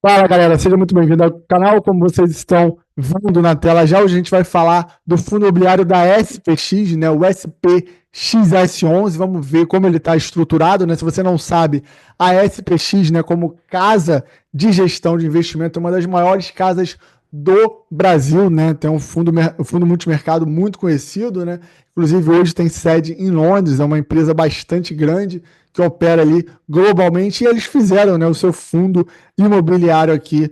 Fala galera, seja muito bem-vindo ao canal. Como vocês estão vendo na tela já, hoje a gente vai falar do fundo imobiliário da SPX, né? O SPXS11. Vamos ver como ele está estruturado, né? Se você não sabe, a SPX, né, como casa de gestão de investimento, é uma das maiores casas do Brasil, né? Tem um fundo multimercado muito conhecido, né? Inclusive hoje tem sede em Londres, é uma empresa bastante grande que opera ali globalmente, e eles fizeram, né, o seu fundo imobiliário aqui.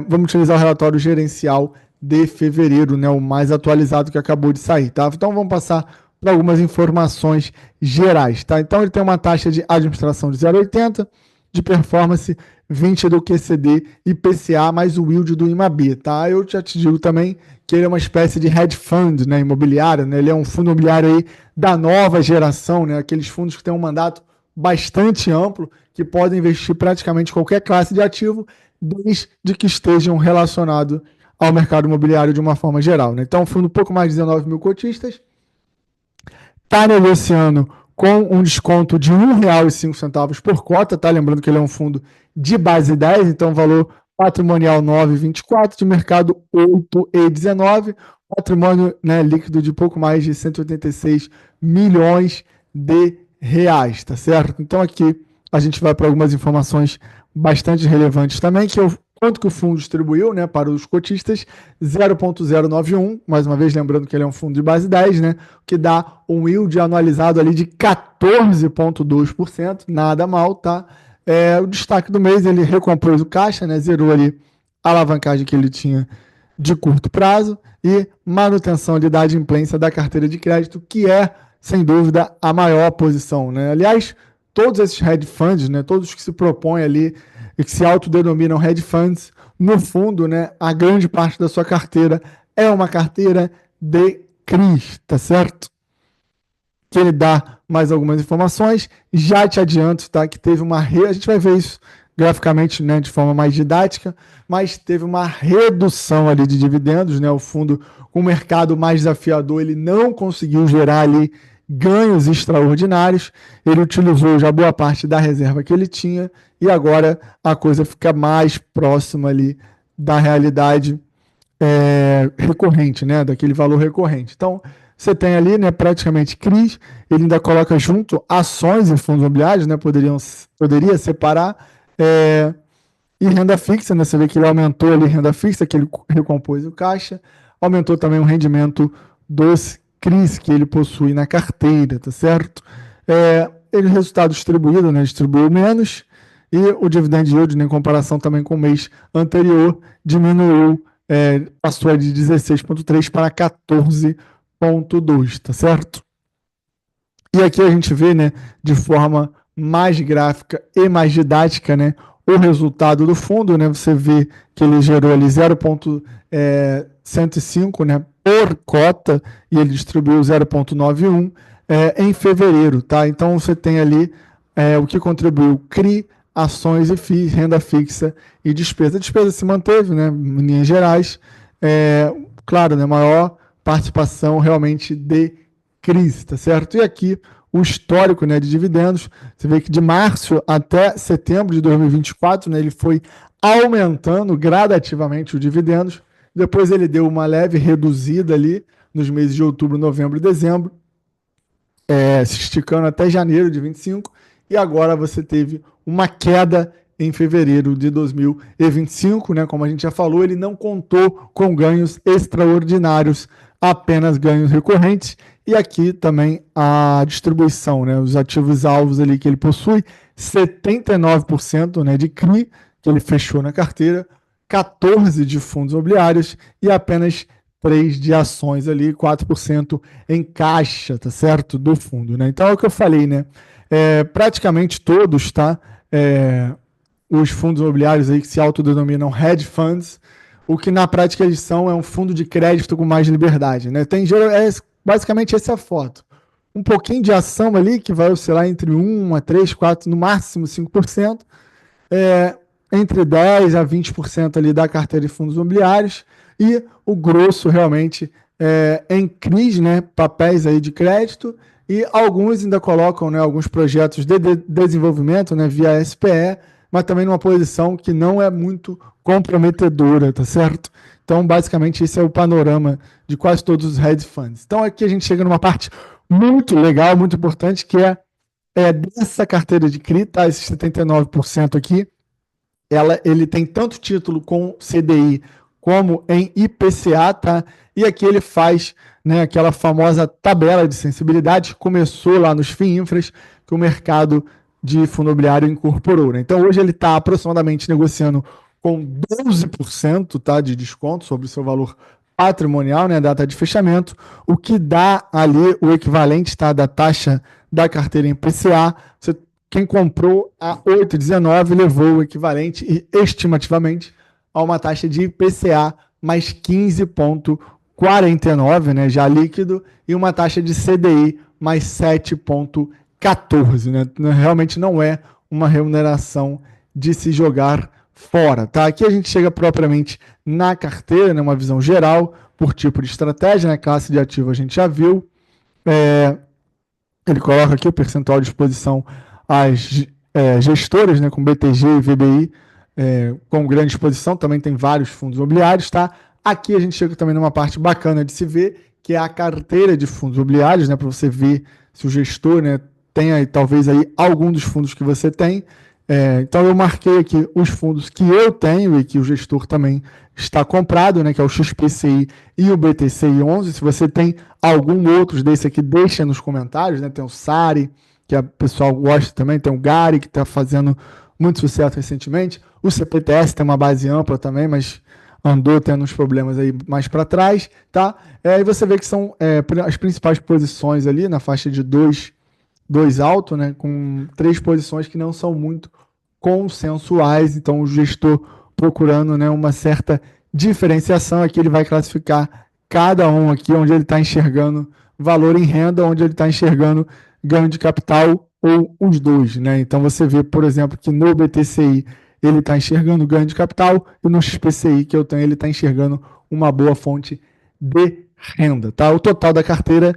Vamos utilizar o relatório gerencial de fevereiro, né, o mais atualizado que acabou de sair, tá? Então vamos passar para algumas informações gerais, tá? Então ele tem uma taxa de administração de 0,80, de performance 20 do QCD e PCA mais o yield do IMAB, tá? Eu já te digo também que ele é uma espécie de hedge fund, né, imobiliário, né? Ele é um fundo imobiliário aí da nova geração, né? Aqueles fundos que têm um mandato bastante amplo, que podem investir praticamente qualquer classe de ativo, desde que estejam relacionados ao mercado imobiliário de uma forma geral, né? Então, um fundo um pouco mais de 19 mil cotistas, está negociando com um desconto de R$ 1,05 por cota, tá? Lembrando que ele é um fundo de base 10, então valor patrimonial 9,24, de mercado 8,19, patrimônio, né, líquido de pouco mais de 186 milhões de reais, tá certo? Então aqui a gente vai para algumas informações bastante relevantes também, que é o quanto que o fundo distribuiu, né, para os cotistas, 0,091, mais uma vez lembrando que ele é um fundo de base 10, né, que dá um yield anualizado ali de 14,2%, nada mal, tá? O destaque do mês, ele recompôs o caixa, né, zerou ali a alavancagem que ele tinha de curto prazo e manutenção ali da adimplência da carteira de crédito, que é, sem dúvida, a maior posição, né? Aliás, todos esses hedge funds, né, todos que se propõem ali e que se autodenominam hedge funds, no fundo, né, a grande parte da sua carteira é uma carteira de CRIs, tá certo? Que ele dá mais algumas informações. Já te adianto, tá, que teve a gente vai ver isso graficamente, né, de forma mais didática, mas teve uma redução ali de dividendos, né? O fundo com o mercado mais desafiador, ele não conseguiu gerar ali ganhos extraordinários. Ele utilizou já boa parte da reserva que ele tinha e agora a coisa fica mais próxima ali da realidade recorrente, né? Daquele valor recorrente. Então, você tem ali, né, praticamente CRIs, ele ainda coloca junto ações e fundos imobiliários, né? Poderia separar. É, e renda fixa, né? Você vê que ele aumentou ali renda fixa, que ele recompôs o caixa, aumentou também o rendimento dos CRIs que ele possui na carteira, tá certo? Ele, resultado distribuído, né? Distribuiu menos, e o dividend yield, né, em comparação também com o mês anterior, diminuiu, passou de 16,3 para 14,2, tá certo? E aqui a gente vê, né, de forma mais gráfica e mais didática, né, o resultado do fundo, né? Você vê que ele gerou ali 0,105, né, por cota, e ele distribuiu 0,91 em fevereiro, tá? Então você tem ali o que contribuiu: CRI, ações e FIIs, renda fixa e despesa. A despesa se manteve, né, em linhas gerais. Claro, né, maior participação realmente de CRIs, tá certo? E aqui o histórico, né, de dividendos. Você vê que de março até setembro de 2024, né, ele foi aumentando gradativamente os dividendos. Depois ele deu uma leve reduzida ali nos meses de outubro, novembro e dezembro, se esticando até janeiro de 25, e agora você teve uma queda em fevereiro de 2025, né? Como a gente já falou, ele não contou com ganhos extraordinários, apenas ganhos recorrentes. E aqui também a distribuição, né? Os ativos alvos ali que ele possui, 79%, né, de CRI, que ele fechou na carteira, 14% de fundos imobiliários e apenas 3% de ações ali, 4% em caixa, tá certo? Do fundo, né? Então é o que eu falei, né? Praticamente todos, tá? Os fundos imobiliários aí que se autodenominam hedge funds, o que na prática eles são um fundo de crédito com mais liberdade, né? Basicamente essa é a foto. Um pouquinho de ação ali, que vai oscilar entre 1 a 3, 4, no máximo 5%, entre 10 a 20% ali da carteira de fundos imobiliários, e o grosso realmente em CRIs, né, papéis aí de crédito, e alguns ainda colocam, né, alguns projetos de desenvolvimento, né, via SPE, mas também numa posição que não é muito comprometedora, tá certo? Então, basicamente, esse é o panorama de quase todos os hedge funds. Então, aqui a gente chega numa parte muito legal, muito importante, que é dessa carteira de CRI, tá? Esses 79% aqui, ele tem tanto título com CDI como em IPCA, tá? E aqui ele faz, né, aquela famosa tabela de sensibilidade que começou lá nos FIINFRAs, que o mercado de fundo imobiliário incorporou, né? Então hoje ele está aproximadamente negociando com 12%, tá, de desconto sobre o seu valor patrimonial, né, data de fechamento, o que dá ali o equivalente, tá, da taxa da carteira em IPCA. Quem comprou a 8,19 levou o equivalente e estimativamente a uma taxa de IPCA mais 15,49, né, já líquido, e uma taxa de CDI mais 7,14, né? Realmente não é uma remuneração de se jogar fora, tá? Aqui a gente chega propriamente na carteira, né, uma visão geral por tipo de estratégia, né? Classe de ativo a gente já viu. Ele coloca aqui o percentual de exposição às gestoras, né, com BTG e VBI, com grande exposição, também tem vários fundos imobiliários, tá? Aqui a gente chega também numa parte bacana de se ver, que é a carteira de fundos imobiliários, né, para você ver se o gestor, né, tem aí, talvez aí algum dos fundos que você tem. Então eu marquei aqui os fundos que eu tenho e que o gestor também está comprado, né, que é o XPCI e o BTCI 11. Se você tem algum outros desse aqui, deixa nos comentários, né? Tem o SARI, que o pessoal gosta também, tem o GARI, que está fazendo muito sucesso recentemente. O CPTS tem uma base ampla também, mas andou tendo uns problemas aí mais para trás, tá? E você vê que são as principais posições ali na faixa de 2 alto, né, com 3 posições que não são muito consensuais, então o gestor procurando, né, uma certa diferenciação, aqui ele vai classificar cada um aqui, onde ele está enxergando valor em renda, onde ele está enxergando ganho de capital ou os dois, né? Então você vê, por exemplo, que no BTCI ele está enxergando ganho de capital e no XPCI que eu tenho ele está enxergando uma boa fonte de renda, tá? O total da carteira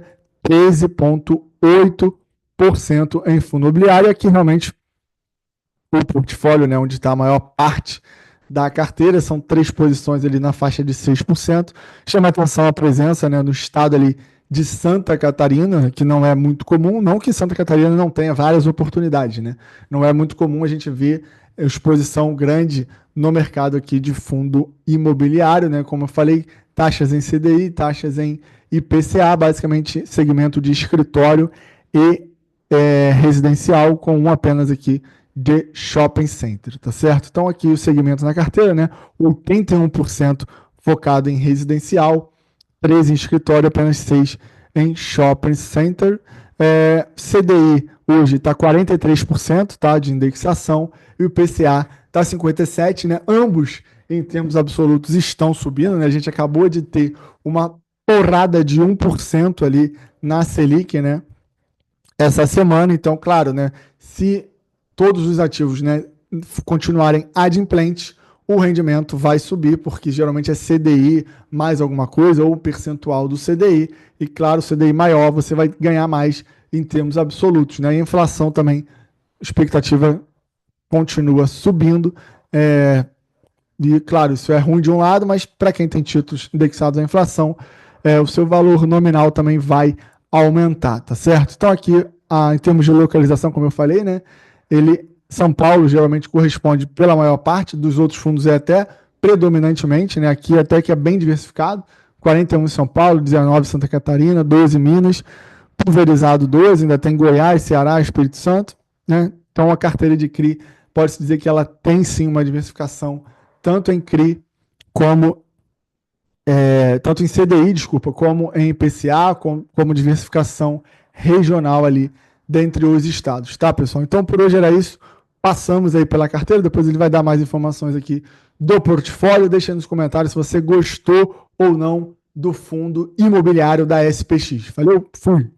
13,8% em fundo imobiliário, aqui realmente o portfólio, né, onde está a maior parte da carteira, são 3 posições ali na faixa de 6%. Chama a atenção a presença, né, no estado ali de Santa Catarina, que não é muito comum, não que Santa Catarina não tenha várias oportunidades, né? Não é muito comum a gente ver exposição grande no mercado aqui de fundo imobiliário, né? Como eu falei, taxas em CDI, taxas em IPCA, basicamente segmento de escritório e residencial, com um apenas aqui de shopping center, tá certo? Então aqui o segmento na carteira, né? 81% focado em residencial, 13 em escritório, apenas 6 em shopping center. CDI hoje está 43%, tá, de indexação, e o IPCA está 57%, né? Ambos, em termos absolutos, estão subindo, né? A gente acabou de ter uma porrada de 1% ali na Selic, né, essa semana. Então, claro, né, se todos os ativos, né, continuarem adimplentes, o rendimento vai subir, porque geralmente é CDI mais alguma coisa, ou o percentual do CDI, e claro, o CDI maior, você vai ganhar mais em termos absolutos, né? E a inflação também, expectativa continua subindo, e claro, isso é ruim de um lado, mas para quem tem títulos indexados à inflação, o seu valor nominal também vai aumentar, tá certo? Então aqui, em termos de localização, como eu falei, né, São Paulo geralmente corresponde pela maior parte, dos outros fundos é até predominantemente, né, aqui até que é bem diversificado, 41 em São Paulo, 19 em Santa Catarina, 12 em Minas, pulverizado 12, ainda tem Goiás, Ceará, Espírito Santo, né? Então a carteira de CRI pode-se dizer que ela tem sim uma diversificação tanto em CRI como tanto em CDI, desculpa, como em IPCA, como diversificação regional ali dentre os estados, tá, pessoal? Então por hoje era isso. Passamos aí pela carteira, depois ele vai dar mais informações aqui do portfólio. Deixa aí nos comentários se você gostou ou não do fundo imobiliário da SPX. Valeu, fui!